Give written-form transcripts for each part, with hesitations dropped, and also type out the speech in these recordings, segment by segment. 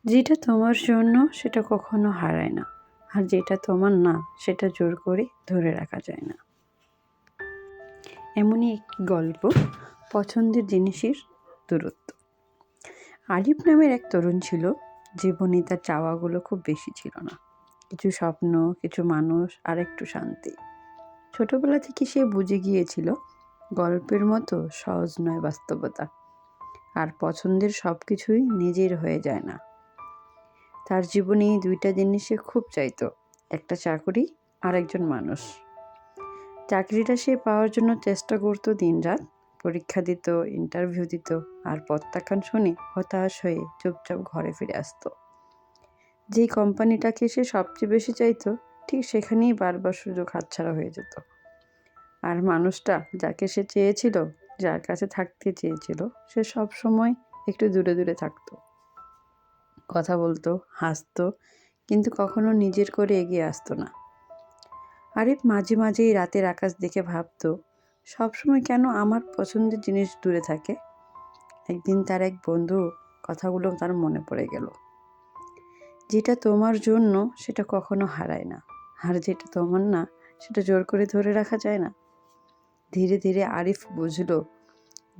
যেটা তোমার জন্য সেটা কখনো হারায় না, আর যেটা তোমার না সেটা জোর করে ধরে রাখা যায় না। এমনই একটি গল্প, পছন্দের জিনিসের দূরত্ব। আরিফ নামের এক তরুণ ছিল, জীবনে তার চাওয়াগুলো খুব বেশি ছিল না। কিছু স্বপ্ন, কিছু মানুষ, আর একটু শান্তি। ছোটবেলা থেকে সে বুঝে গিয়েছিল গল্পের মতো সহজ নয় বাস্তবতা, আর পছন্দের সব কিছুই নিজের হয়ে যায় না। তার জীবনে এই দুইটা জিনিস সে খুব চাইতো, একটা চাকরি আর একজন মানুষ। চাকরিটা সে পাওয়ার জন্য চেষ্টা করতো দিনরাত, পরীক্ষা দিত, ইন্টারভিউ দিত, আর প্রত্যাখ্যান শুনে হতাশ হয়ে চুপচাপ ঘরে ফিরে আসতো। যেই কোম্পানিটাকে সে সবচেয়ে বেশি চাইতো, ঠিক সেখানেই বারবার সুযোগ হাতছাড়া হয়ে যেত। আর মানুষটা যাকে সে চেয়েছিল, যার কাছে থাকতে চেয়েছিল, সে সব সময় একটু দূরে দূরে থাকতো। কথা বলতো, হাসতো, কিন্তু কখনো নিজের করে এগিয়ে আসতো না। আরিফ মাঝে মাঝেই রাতের আকাশ দেখে ভাবতো, সবসময় কেন আমার পছন্দের জিনিস দূরে থাকে। একদিন তার এক বন্ধু কথাগুলো তার মনে পড়ে গেল। যেটা তোমার জন্য সেটা কখনো হারায় না, আর যেটা তোমার না সেটা জোর করে ধরে রাখা যায় না। ধীরে ধীরে আরিফ বুঝলো,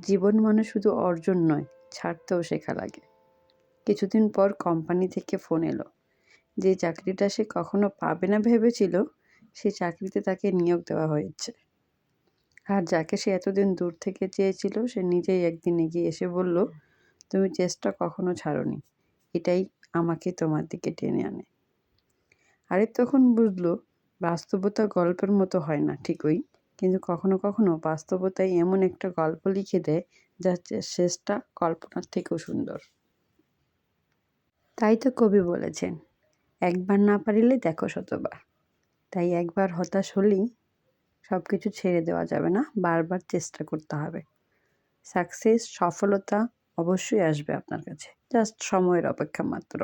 জীবন মানে শুধু অর্জন নয়, ছাড়তেও শেখা লাগে। কিছুদিন পর কোম্পানি থেকে ফোন এলো। যে চাকরিটা সে কখনো পাবে না ভেবেছিল, সেই চাকরিতে তাকে নিয়োগ দেওয়া হয়েছে। আর যাকে সে এতদিন দূর থেকে চেয়েছিল, সে নিজেই একদিন এগিয়ে এসে বলল, তুমি চেষ্টা কখনো ছাড়োনি, এটাই আমাকে তোমার দিকে টেনে আনে। আরিফ তখন বুঝলো, বাস্তবতা গল্পের মতো হয় না ঠিকই, কিন্তু কখনো কখনো বাস্তবতায় এমন একটা গল্প লিখে দেয়, যার শেষটা কল্পনার থেকেও সুন্দর। তাই তো কবি বলেছেন, একবার না পারিলে দেখো শতবার। তাই একবার হতাশ হলেই সব কিছু ছেড়ে দেওয়া যাবে না, বারবার চেষ্টা করতে হবে। সাকসেস, সফলতা অবশ্যই আসবে আপনার কাছে, জাস্ট সময়ের অপেক্ষা মাত্র।